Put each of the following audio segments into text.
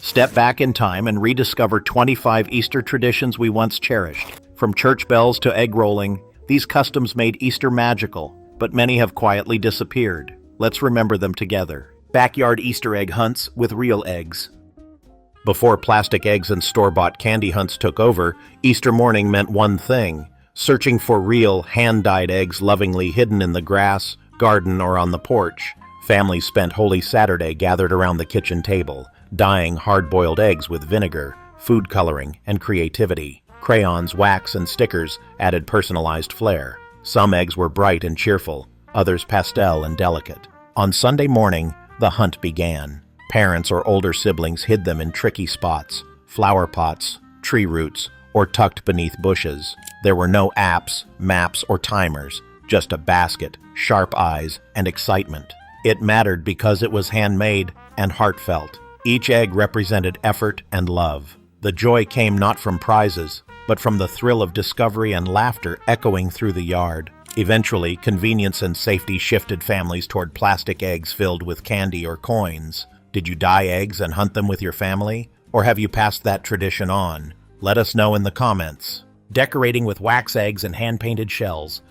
Step back in time and rediscover 25 Easter traditions we once cherished. From church bells to egg rolling, these customs made Easter magical, but many have quietly disappeared. Let's remember them together. Backyard Easter egg hunts with real eggs. Before plastic eggs and store-bought candy hunts took over, Easter morning meant one thing: searching for real, hand-dyed eggs lovingly hidden in the grass, garden, or on the porch. Families spent Holy Saturday gathered around the kitchen table, dyeing hard-boiled eggs with vinegar, food coloring, and creativity. Crayons, wax, and stickers added personalized flair. Some eggs were bright and cheerful, others pastel and delicate. On Sunday morning, the hunt began. Parents or older siblings hid them in tricky spots, flower pots, tree roots, or tucked beneath bushes. There were no apps, maps, or timers, just a basket, sharp eyes, and excitement. It mattered because it was handmade and heartfelt. Each egg represented effort and love. The joy came not from prizes, but from the thrill of discovery and laughter echoing through the yard. Eventually, convenience and safety shifted families toward plastic eggs filled with candy or coins. Did you dye eggs and hunt them with your family? Or have you passed that tradition on? Let us know in the comments. Decorating with wax eggs and hand-painted shells.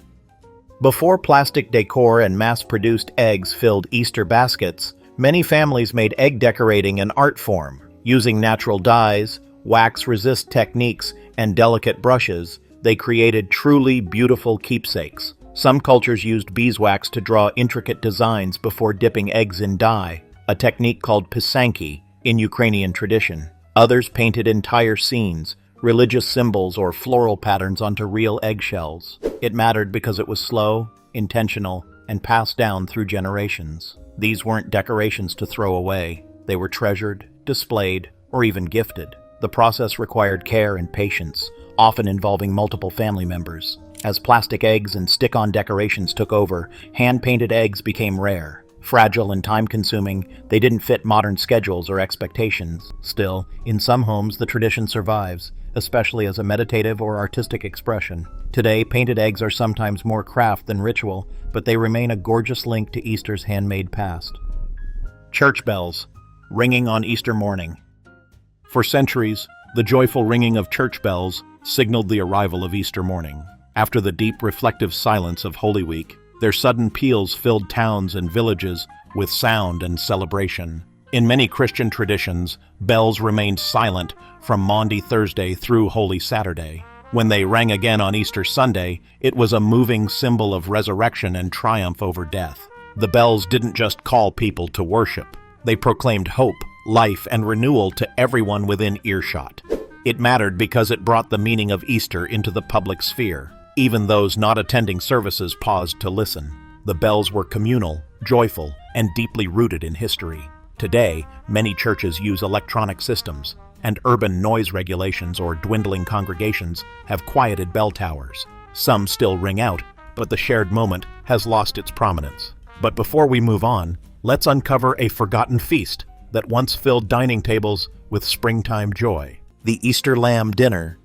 Before plastic decor and mass-produced eggs filled Easter baskets, many families made egg decorating an art form. Using natural dyes, wax-resist techniques, and delicate brushes, they created truly beautiful keepsakes. Some cultures used beeswax to draw intricate designs before dipping eggs in dye, a technique called pisanki in Ukrainian tradition. Others painted entire scenes, religious symbols, or floral patterns onto real eggshells. It mattered because it was slow, intentional, and passed down through generations. These weren't decorations to throw away. They were treasured, displayed, or even gifted. The process required care and patience, often involving multiple family members. As plastic eggs and stick-on decorations took over, hand-painted eggs became rare. Fragile and time-consuming, they didn't fit modern schedules or expectations. Still, in some homes, the tradition survives, especially as a meditative or artistic expression. Today, painted eggs are sometimes more craft than ritual, but they remain a gorgeous link to Easter's handmade past. Church bells, ringing on Easter morning. For centuries, the joyful ringing of church bells signaled the arrival of Easter morning. After the deep, reflective silence of Holy Week, their sudden peals filled towns and villages with sound and celebration. In many Christian traditions, bells remained silent from Maundy Thursday through Holy Saturday. When they rang again on Easter Sunday, it was a moving symbol of resurrection and triumph over death. The bells didn't just call people to worship. They proclaimed hope, life, and renewal to everyone within earshot. It mattered because it brought the meaning of Easter into the public sphere. Even those not attending services paused to listen. The bells were communal, joyful, and deeply rooted in history. Today, many churches use electronic systems, and urban noise regulations or dwindling congregations have quieted bell towers. Some still ring out, but the shared moment has lost its prominence. But before we move on, let's uncover a forgotten feast that once filled dining tables with springtime joy: the Easter lamb dinner.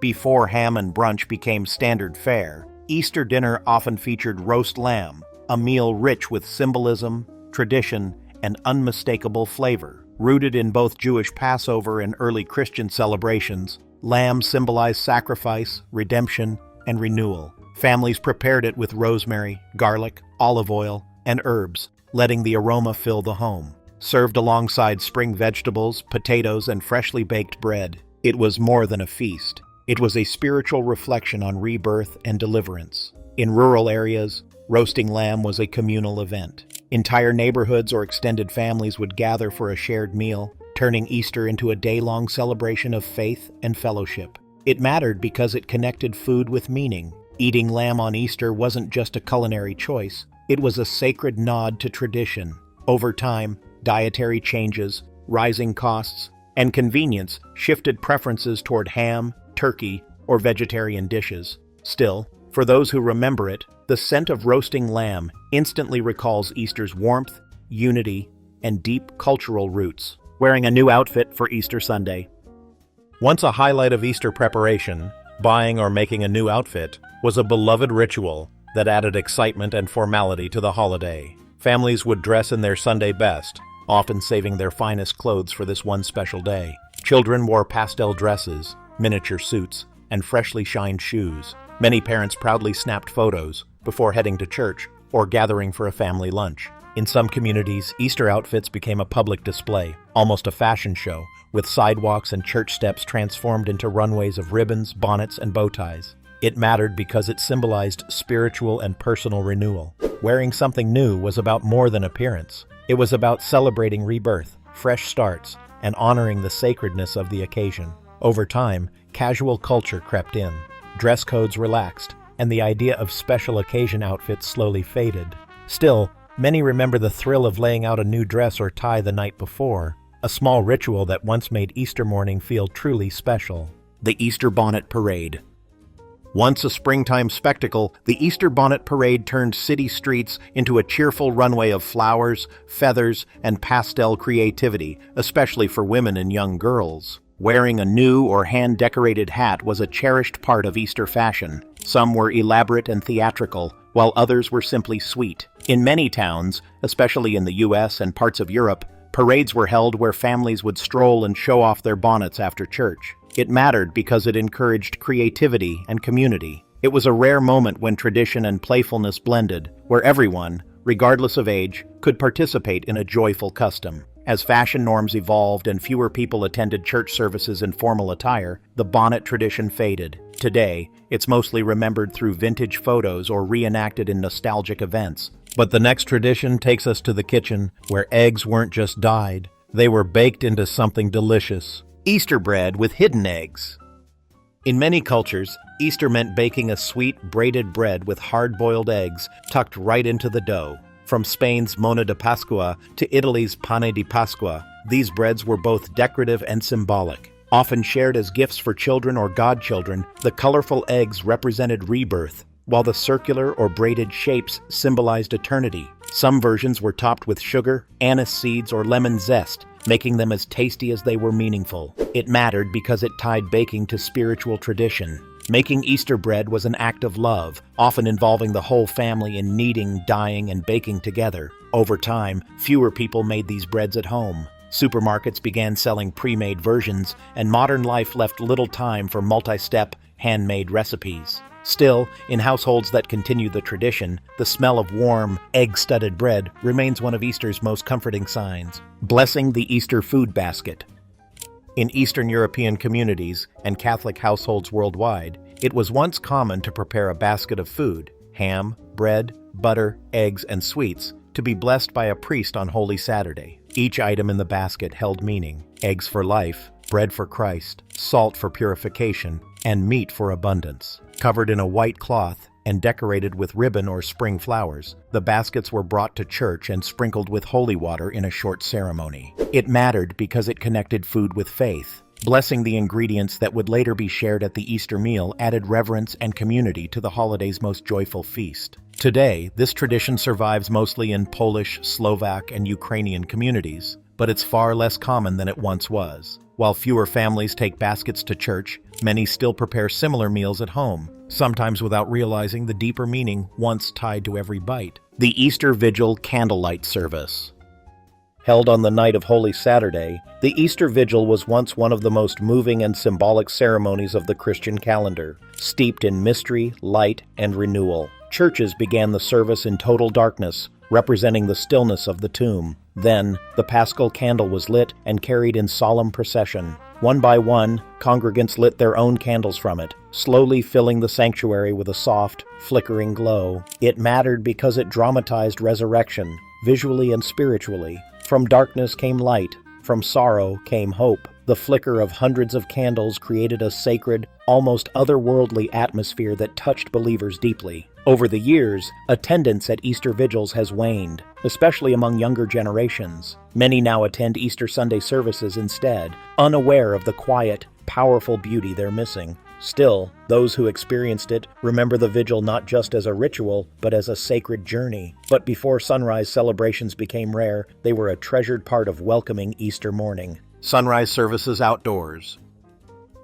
Before ham and brunch became standard fare, Easter dinner often featured roast lamb, a meal rich with symbolism, tradition, and unmistakable flavor. Rooted in both Jewish Passover and early Christian celebrations, lamb symbolized sacrifice, redemption, and renewal. Families prepared it with rosemary, garlic, olive oil, and herbs, letting the aroma fill the home. Served alongside spring vegetables, potatoes, and freshly baked bread, it was more than a feast. It was a spiritual reflection on rebirth and deliverance. In rural areas, roasting lamb was a communal event. Entire neighborhoods or extended families would gather for a shared meal, turning Easter into a day-long celebration of faith and fellowship. It mattered because it connected food with meaning. Eating lamb on Easter wasn't just a culinary choice, it was a sacred nod to tradition. Over time, dietary changes, rising costs, and convenience shifted preferences toward ham, turkey, or vegetarian dishes. Still, for those who remember it, the scent of roasting lamb instantly recalls Easter's warmth, unity, and deep cultural roots. Wearing a new outfit for Easter Sunday. Once a highlight of Easter preparation, buying or making a new outfit was a beloved ritual that added excitement and formality to the holiday. Families would dress in their Sunday best, often saving their finest clothes for this one special day. Children wore pastel dresses, miniature suits, and freshly shined shoes. Many parents proudly snapped photos before heading to church or gathering for a family lunch. In some communities, Easter outfits became a public display, almost a fashion show, with sidewalks and church steps transformed into runways of ribbons, bonnets, and bow ties. It mattered because it symbolized spiritual and personal renewal. Wearing something new was about more than appearance. It was about celebrating rebirth, fresh starts, and honoring the sacredness of the occasion. Over time, casual culture crept in. Dress codes relaxed, and the idea of special occasion outfits slowly faded. Still, many remember the thrill of laying out a new dress or tie the night before, a small ritual that once made Easter morning feel truly special. The Easter Bonnet Parade. Once a springtime spectacle, the Easter Bonnet Parade turned city streets into a cheerful runway of flowers, feathers, and pastel creativity, especially for women and young girls. Wearing a new or hand-decorated hat was a cherished part of Easter fashion. Some were elaborate and theatrical, while others were simply sweet. In many towns, especially in the US and parts of Europe, parades were held where families would stroll and show off their bonnets after church. It mattered because it encouraged creativity and community. It was a rare moment when tradition and playfulness blended, where everyone, regardless of age, could participate in a joyful custom. As fashion norms evolved and fewer people attended church services in formal attire, the bonnet tradition faded. Today, it's mostly remembered through vintage photos or reenacted in nostalgic events. But the next tradition takes us to the kitchen, where eggs weren't just dyed, they were baked into something delicious. Easter bread with hidden eggs. In many cultures, Easter meant baking a sweet, braided bread with hard-boiled eggs tucked right into the dough. From Spain's Mona de Pascua to Italy's Pane di Pasqua, these breads were both decorative and symbolic. Often shared as gifts for children or godchildren, the colorful eggs represented rebirth, while the circular or braided shapes symbolized eternity. Some versions were topped with sugar, anise seeds, or lemon zest, making them as tasty as they were meaningful. It mattered because it tied baking to spiritual tradition. Making Easter bread was an act of love, often involving the whole family in kneading, dyeing, and baking together. Over time, fewer people made these breads at home. Supermarkets began selling pre-made versions, and modern life left little time for multi-step, handmade recipes. Still, in households that continue the tradition, the smell of warm, egg-studded bread remains one of Easter's most comforting signs. Blessing the Easter food basket. In Eastern European communities and Catholic households worldwide, it was once common to prepare a basket of food, ham, bread, butter, eggs, and sweets, to be blessed by a priest on Holy Saturday. Each item in the basket held meaning: eggs for life, bread for Christ, salt for purification, and meat for abundance. Covered in a white cloth and decorated with ribbon or spring flowers, the baskets were brought to church and sprinkled with holy water in a short ceremony. It mattered because it connected food with faith. Blessing the ingredients that would later be shared at the Easter meal added reverence and community to the holiday's most joyful feast. Today, this tradition survives mostly in Polish, Slovak, and Ukrainian communities, but it's far less common than it once was. While fewer families take baskets to church, many still prepare similar meals at home, sometimes without realizing the deeper meaning once tied to every bite. The Easter Vigil Candlelight Service. Held on the night of Holy Saturday, the Easter Vigil was once one of the most moving and symbolic ceremonies of the Christian calendar, steeped in mystery, light, and renewal. Churches began the service in total darkness, representing the stillness of the tomb. Then, the Paschal candle was lit and carried in solemn procession. One by one, congregants lit their own candles from it, slowly filling the sanctuary with a soft, flickering glow. It mattered because it dramatized resurrection, visually and spiritually. From darkness came light, from sorrow came hope. The flicker of hundreds of candles created a sacred, almost otherworldly atmosphere that touched believers deeply. Over the years, attendance at Easter vigils has waned, especially among younger generations. Many now attend Easter Sunday services instead, unaware of the quiet, powerful beauty they're missing. Still, those who experienced it remember the vigil not just as a ritual, but as a sacred journey. But before sunrise celebrations became rare, they were a treasured part of welcoming Easter morning. Sunrise services outdoors.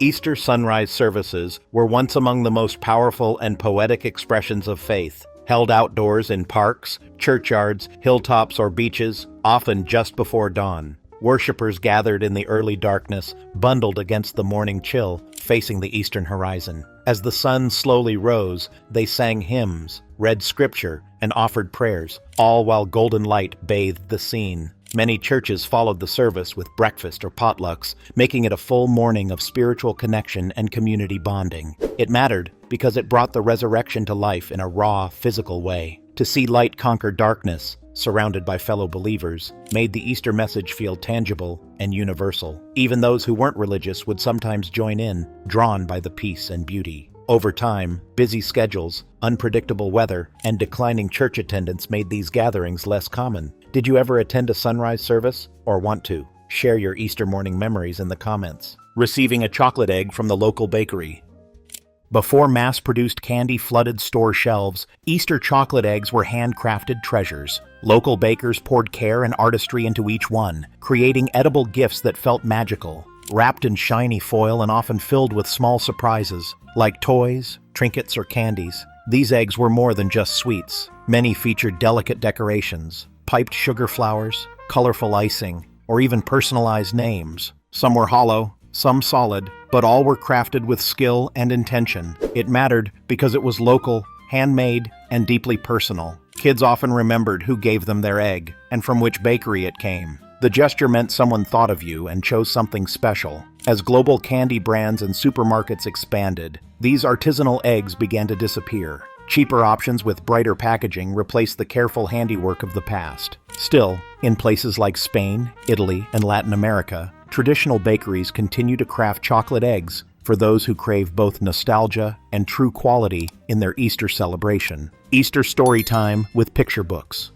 Easter sunrise services were once among the most powerful and poetic expressions of faith. held outdoors in parks, churchyards, hilltops, or beaches, often just before dawn. Worshippers gathered in the early darkness, bundled against the morning chill, facing the eastern horizon. As the sun slowly rose, they sang hymns, read scripture, and offered prayers, all while golden light bathed the scene. Many churches followed the service with breakfast or potlucks, making it a full morning of spiritual connection and community bonding. It mattered because it brought the resurrection to life in a raw, physical way. To see light conquer darkness, surrounded by fellow believers, made the Easter message feel tangible and universal. Even those who weren't religious would sometimes join in, drawn by the peace and beauty. Over time, busy schedules, unpredictable weather, and declining church attendance made these gatherings less common. Did you ever attend a sunrise service, or want to? Share your Easter morning memories in the comments. Receiving a chocolate egg from the local bakery. Before mass-produced candy flooded store shelves, Easter chocolate eggs were handcrafted treasures. Local bakers poured care and artistry into each one, creating edible gifts that felt magical. Wrapped in shiny foil and often filled with small surprises, like toys, trinkets, or candies. These eggs were more than just sweets. Many featured delicate decorations, piped sugar flowers, colorful icing, or even personalized names. Some were hollow, some solid, but all were crafted with skill and intention. It mattered because it was local, handmade, and deeply personal. Kids often remembered who gave them their egg and from which bakery it came. The gesture meant someone thought of you and chose something special. As global candy brands and supermarkets expanded, these artisanal eggs began to disappear. Cheaper options with brighter packaging replaced the careful handiwork of the past. Still, in places like Spain, Italy, and Latin America, traditional bakeries continue to craft chocolate eggs for those who crave both nostalgia and true quality in their Easter celebration. Easter story time with picture books.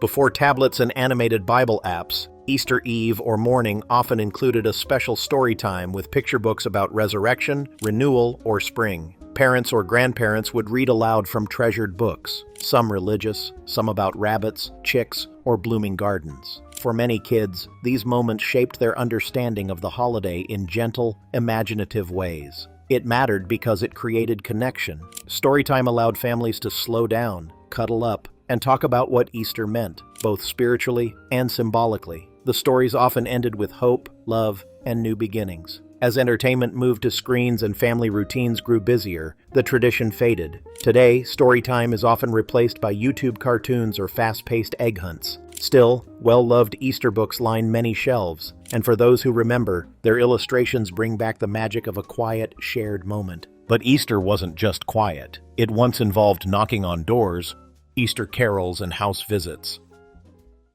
Before tablets and animated Bible apps, Easter Eve or morning often included a special story time with picture books about resurrection, renewal, or spring. Parents or grandparents would read aloud from treasured books, some religious, some about rabbits, chicks, or blooming gardens. For many kids, these moments shaped their understanding of the holiday in gentle, imaginative ways. It mattered because it created connection. Storytime allowed families to slow down, cuddle up, and talk about what Easter meant, both spiritually and symbolically. The stories often ended with hope, love, and new beginnings. As entertainment moved to screens and family routines grew busier, the tradition faded. Today, storytime is often replaced by YouTube cartoons or fast-paced egg hunts. Still, well-loved Easter books line many shelves, and for those who remember, their illustrations bring back the magic of a quiet, shared moment. But Easter wasn't just quiet. It once involved knocking on doors, Easter carols, and house visits.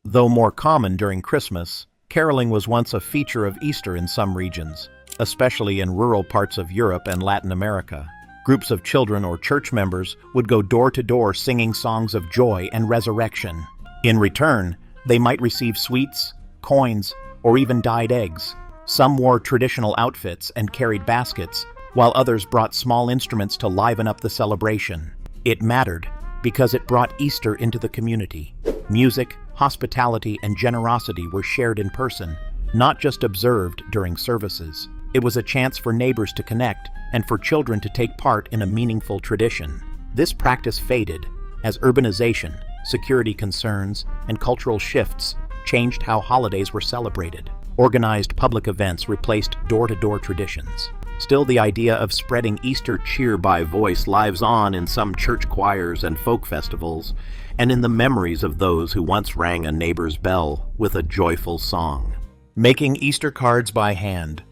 Though more common during Christmas, caroling was once a feature of Easter in some regions, especially in rural parts of Europe and Latin America. Groups of children or church members would go door to door singing songs of joy and resurrection. In return, they might receive sweets, coins, or even dyed eggs. Some wore traditional outfits and carried baskets, while others brought small instruments to liven up the celebration. It mattered because it brought Easter into the community. Music, hospitality, and generosity were shared in person, not just observed during services. It was a chance for neighbors to connect and for children to take part in a meaningful tradition. This practice faded as urbanization, security concerns, and cultural shifts changed how holidays were celebrated. Organized public events replaced door-to-door traditions. Still, the idea of spreading Easter cheer by voice lives on in some church choirs and folk festivals, and in the memories of those who once rang a neighbor's bell with a joyful song. Making Easter cards by hand.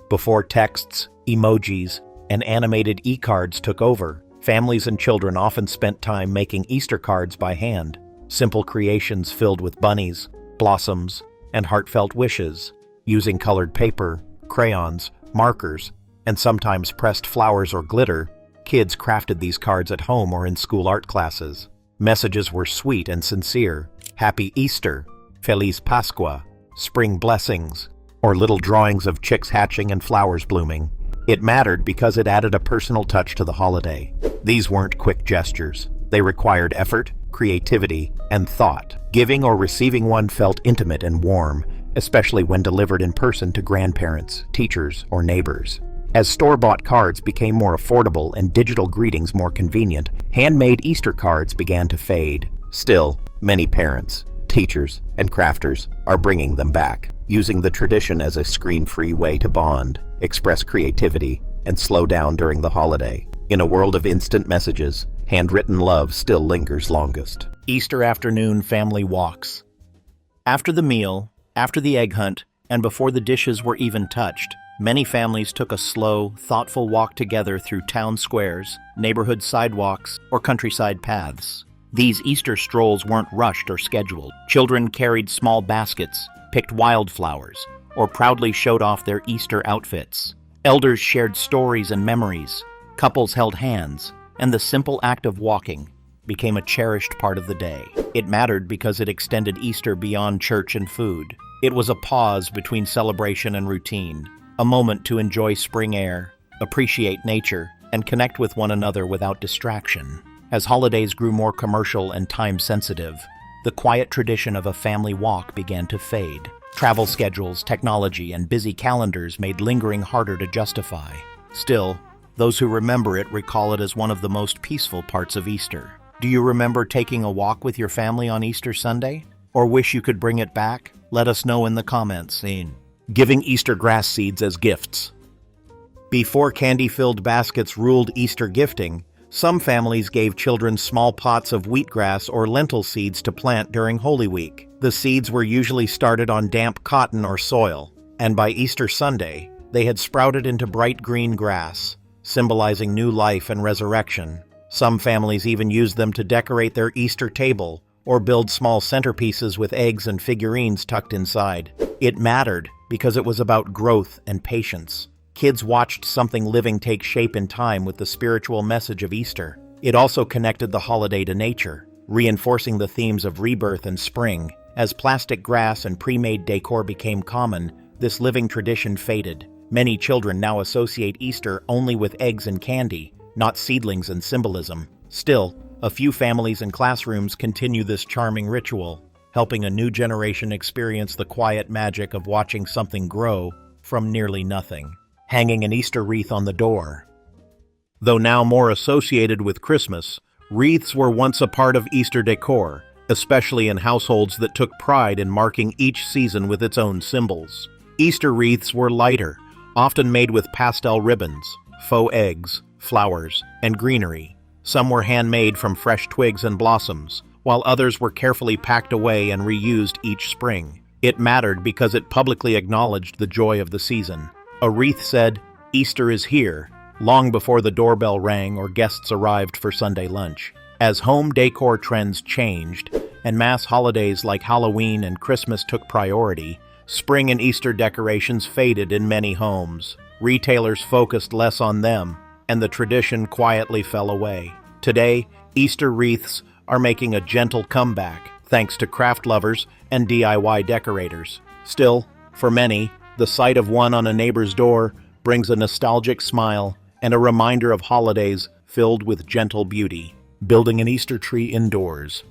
Before texts, emojis, and animated e-cards took over, families and children often spent time making Easter cards by hand. Simple creations filled with bunnies, blossoms, and heartfelt wishes. Using colored paper, crayons, markers, and sometimes pressed flowers or glitter, kids crafted these cards at home or in school art classes. Messages were sweet and sincere. Happy Easter, Feliz Pascua, spring blessings, or little drawings of chicks hatching and flowers blooming. It mattered because it added a personal touch to the holiday. These weren't quick gestures. They required effort, creativity, and thought. Giving or receiving one felt intimate and warm, especially when delivered in person to grandparents, teachers, or neighbors. As store-bought cards became more affordable and digital greetings more convenient, handmade Easter cards began to fade. Still, many parents, teachers, and crafters are bringing them back, using the tradition as a screen-free way to bond, express creativity, and slow down during the holiday. In a world of instant messages, handwritten love still lingers longest. Easter afternoon family walks. After the meal, after the egg hunt, and before the dishes were even touched, many families took a slow, thoughtful walk together through town squares, neighborhood sidewalks, or countryside paths. These Easter strolls weren't rushed or scheduled. Children carried small baskets, picked wildflowers, or proudly showed off their Easter outfits. Elders shared stories and memories. Couples held hands, and the simple act of walking became a cherished part of the day. It mattered because it extended Easter beyond church and food. It was a pause between celebration and routine, a moment to enjoy spring air, appreciate nature, and connect with one another without distraction. As holidays grew more commercial and time-sensitive, the quiet tradition of a family walk began to fade. Travel schedules, technology, and busy calendars made lingering harder to justify. Still, those who remember it recall it as one of the most peaceful parts of Easter. Do you remember taking a walk with your family on Easter Sunday? Or wish you could bring it back? Let us know in the comments. Giving Easter grass seeds as gifts. Before candy-filled baskets ruled Easter gifting, some families gave children small pots of wheatgrass or lentil seeds to plant during Holy Week. The seeds were usually started on damp cotton or soil, and by Easter Sunday, they had sprouted into bright green grass, symbolizing new life and resurrection. Some families even used them to decorate their Easter table or build small centerpieces with eggs and figurines tucked inside. It mattered because it was about growth and patience. Kids watched something living take shape in time with the spiritual message of Easter. It also connected the holiday to nature, reinforcing the themes of rebirth and spring. As plastic grass and pre-made decor became common, this living tradition faded. Many children now associate Easter only with eggs and candy, not seedlings and symbolism. Still, a few families and classrooms continue this charming ritual, helping a new generation experience the quiet magic of watching something grow from nearly nothing. Hanging an Easter wreath on the door. Though now more associated with Christmas, wreaths were once a part of Easter decor, especially in households that took pride in marking each season with its own symbols. Easter wreaths were lighter, often made with pastel ribbons, faux eggs, flowers, and greenery. Some were handmade from fresh twigs and blossoms, while others were carefully packed away and reused each spring. It mattered because it publicly acknowledged the joy of the season. A wreath said, "Easter is here," long before the doorbell rang or guests arrived for Sunday lunch. As home decor trends changed, and mass holidays like Halloween and Christmas took priority, spring and Easter decorations faded in many homes. Retailers focused less on them, and the tradition quietly fell away. Today, Easter wreaths are making a gentle comeback, thanks to craft lovers and DIY decorators. Still, for many, the sight of one on a neighbor's door brings a nostalgic smile and a reminder of holidays filled with gentle beauty. Building an Easter tree indoors.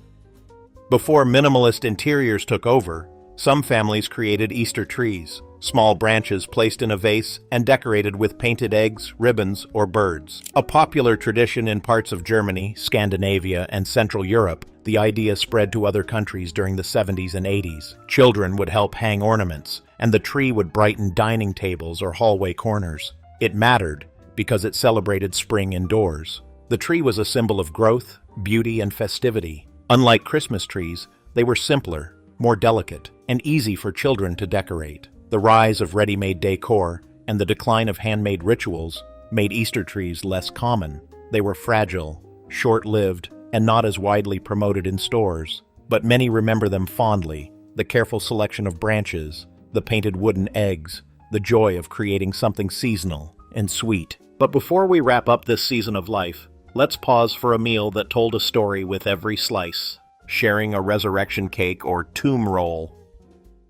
Before minimalist interiors took over, some families created Easter trees, small branches placed in a vase and decorated with painted eggs, ribbons, or birds. A popular tradition in parts of Germany, Scandinavia, and Central Europe, the idea spread to other countries during the 70s and 80s. Children would help hang ornaments, and the tree would brighten dining tables or hallway corners. It mattered because it celebrated spring indoors. The tree was a symbol of growth, beauty, and festivity. Unlike Christmas trees, they were simpler, more delicate, and easy for children to decorate. The rise of ready-made decor and the decline of handmade rituals made Easter trees less common. They were fragile, short-lived, and not as widely promoted in stores. But many remember them fondly: the careful selection of branches, the painted wooden eggs, the joy of creating something seasonal and sweet. But before we wrap up this season of life, let's pause for a meal that told a story with every slice, sharing a resurrection cake or tomb roll.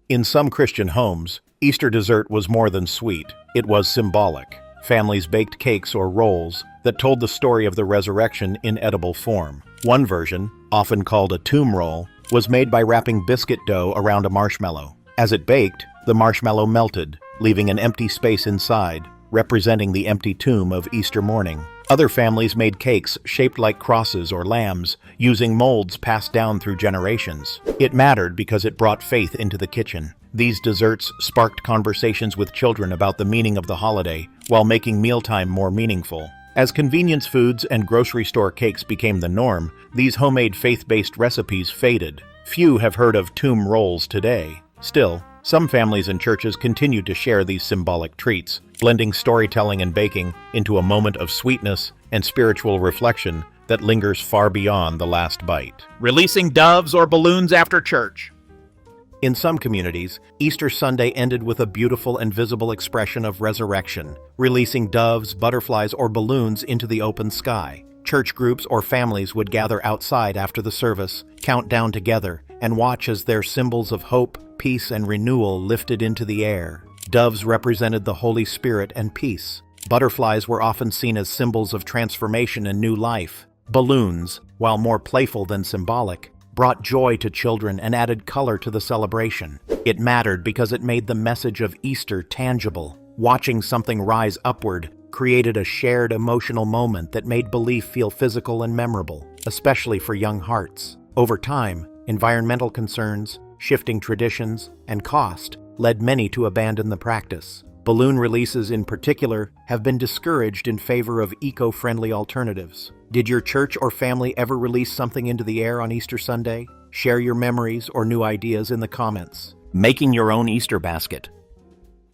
In some Christian homes, Easter dessert was more than sweet, it was symbolic. Families baked cakes or rolls that told the story of the resurrection in edible form. One version, often called a tomb roll, was made by wrapping biscuit dough around a marshmallow. As it baked, the marshmallow melted, leaving an empty space inside, representing the empty tomb of Easter morning. Other families made cakes shaped like crosses or lambs, using molds passed down through generations. It mattered because it brought faith into the kitchen. These desserts sparked conversations with children about the meaning of the holiday, while making mealtime more meaningful. As convenience foods and grocery store cakes became the norm, these homemade faith-based recipes faded. Few have heard of tomb rolls today. Still, some families and churches continue to share these symbolic treats, blending storytelling and baking into a moment of sweetness and spiritual reflection that lingers far beyond the last bite. Releasing doves or balloons after church. In some communities, Easter Sunday ended with a beautiful and visible expression of resurrection, releasing doves, butterflies, or balloons into the open sky. Church groups or families would gather outside after the service, count down together, and watch as their symbols of hope, peace, and renewal lifted into the air. Doves represented the Holy Spirit and peace. Butterflies were often seen as symbols of transformation and new life. Balloons, while more playful than symbolic, brought joy to children and added color to the celebration. It mattered because it made the message of Easter tangible. Watching something rise upward created a shared emotional moment that made belief feel physical and memorable, especially for young hearts. Over time, environmental concerns, shifting traditions, and cost led many to abandon the practice. Balloon releases in particular have been discouraged in favor of eco-friendly alternatives. Did your church or family ever release something into the air on Easter Sunday? Share your memories or new ideas in the comments. Making your own Easter basket.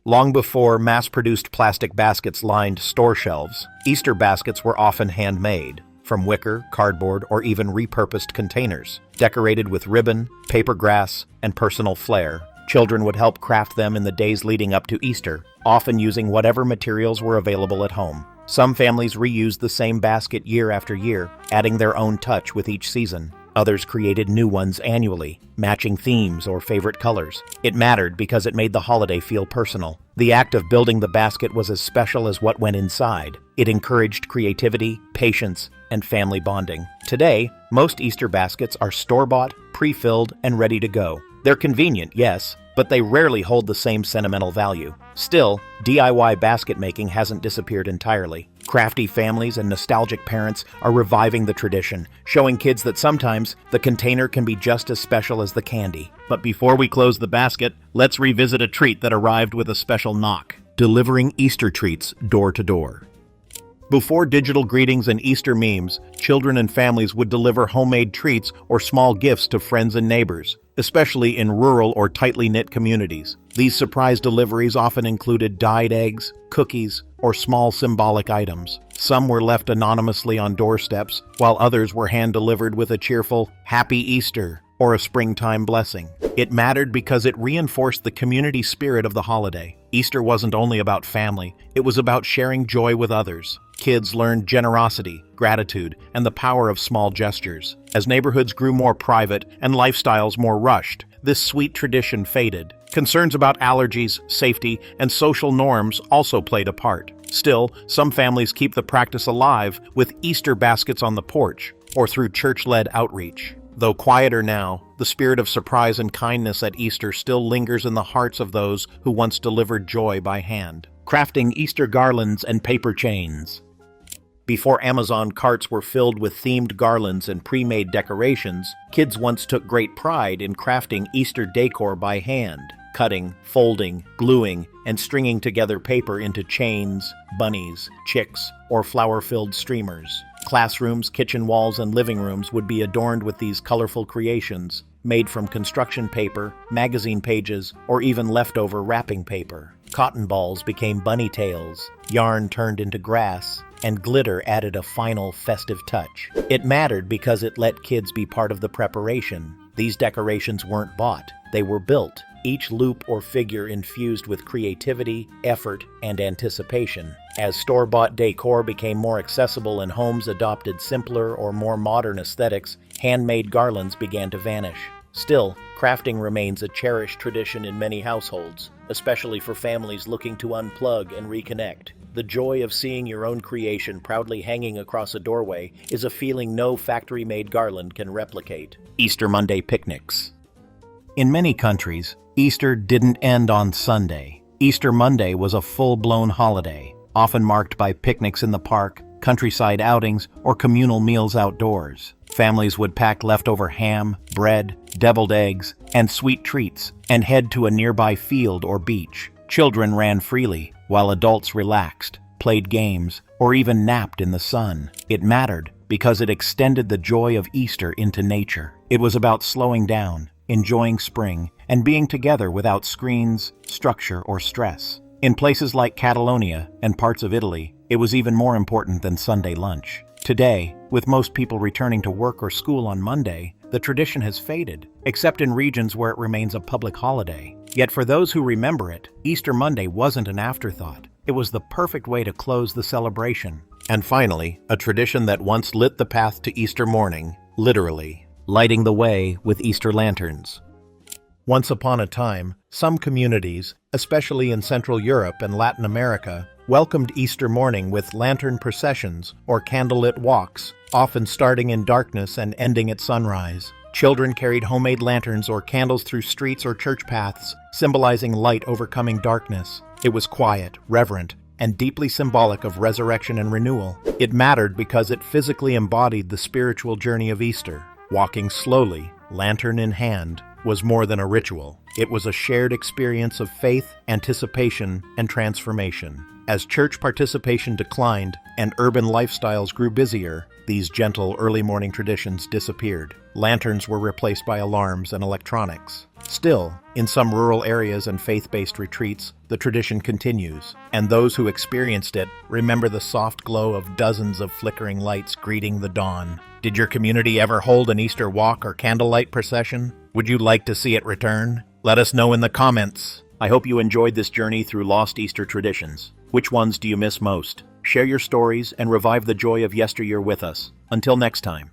Long before mass-produced plastic baskets lined store shelves, Easter baskets were often handmade, from wicker, cardboard, or even repurposed containers. Decorated with ribbon, paper grass, and personal flair, children would help craft them in the days leading up to Easter, often using whatever materials were available at home. Some families reused the same basket year after year, adding their own touch with each season. Others created new ones annually, matching themes or favorite colors. It mattered because it made the holiday feel personal. The act of building the basket was as special as what went inside. It encouraged creativity, patience, and family bonding. Today, most Easter baskets are store-bought, pre-filled, and ready to go. They're convenient, yes, but they rarely hold the same sentimental value. Still, DIY basket making hasn't disappeared entirely. Crafty families and nostalgic parents are reviving the tradition, showing kids that sometimes the container can be just as special as the candy. But before we close the basket, let's revisit a treat that arrived with a special knock: delivering Easter treats door to door. Before digital greetings and Easter memes, children and families would deliver homemade treats or small gifts to friends and neighbors, especially in rural or tightly knit communities. These surprise deliveries often included dyed eggs, cookies, or small symbolic items. Some were left anonymously on doorsteps, while others were hand-delivered with a cheerful "Happy Easter" or a springtime blessing. It mattered because it reinforced the community spirit of the holiday. Easter wasn't only about family, it was about sharing joy with others. Kids learned generosity, gratitude, and the power of small gestures. As neighborhoods grew more private and lifestyles more rushed, this sweet tradition faded. Concerns about allergies, safety, and social norms also played a part. Still, some families keep the practice alive with Easter baskets on the porch or through church-led outreach. Though quieter now, the spirit of surprise and kindness at Easter still lingers in the hearts of those who once delivered joy by hand. Crafting Easter garlands and paper chains. Before Amazon carts were filled with themed garlands and pre-made decorations, kids once took great pride in crafting Easter decor by hand, cutting, folding, gluing, and stringing together paper into chains, bunnies, chicks, or flower-filled streamers. Classrooms, kitchen walls, and living rooms would be adorned with these colorful creations, made from construction paper, magazine pages, or even leftover wrapping paper. Cotton balls became bunny tails, yarn turned into grass, and glitter added a final festive touch. It mattered because it let kids be part of the preparation. These decorations weren't bought, they were built, each loop or figure infused with creativity, effort, and anticipation. As store-bought decor became more accessible and homes adopted simpler or more modern aesthetics, handmade garlands began to vanish. Still, crafting remains a cherished tradition in many households, especially for families looking to unplug and reconnect. The joy of seeing your own creation proudly hanging across a doorway is a feeling no factory-made garland can replicate. Easter Monday picnics. In many countries, Easter didn't end on Sunday. Easter Monday was a full-blown holiday. often marked by picnics in the park, countryside outings, or communal meals outdoors. Families would pack leftover ham, bread, deviled eggs, and sweet treats and head to a nearby field or beach. Children ran freely, while adults relaxed, played games, or even napped in the sun. It mattered because it extended the joy of Easter into nature. It was about slowing down, enjoying spring, and being together without screens, structure, or stress. In places like Catalonia and parts of Italy, it was even more important than Sunday lunch. Today, with most people returning to work or school on Monday, the tradition has faded, except in regions where it remains a public holiday. Yet for those who remember it, Easter Monday wasn't an afterthought. It was the perfect way to close the celebration. And finally, a tradition that once lit the path to Easter morning, literally, lighting the way with Easter lanterns. Once upon a time, some communities, especially in Central Europe and Latin America, welcomed Easter morning with lantern processions or candlelit walks, often starting in darkness and ending at sunrise. Children carried homemade lanterns or candles through streets or church paths, symbolizing light overcoming darkness. It was quiet, reverent, and deeply symbolic of resurrection and renewal. It mattered because it physically embodied the spiritual journey of Easter. Walking slowly, lantern in hand, was more than a ritual. It was a shared experience of faith, anticipation, and transformation. As church participation declined and urban lifestyles grew busier, these gentle early morning traditions disappeared. Lanterns were replaced by alarms and electronics. Still, in some rural areas and faith-based retreats, the tradition continues, and those who experienced it remember the soft glow of dozens of flickering lights greeting the dawn. Did your community ever hold an Easter walk or candlelight procession? Would you like to see it return? Let us know in the comments. I hope you enjoyed this journey through lost Easter traditions. Which ones do you miss most? Share your stories and revive the joy of yesteryear with us. Until next time.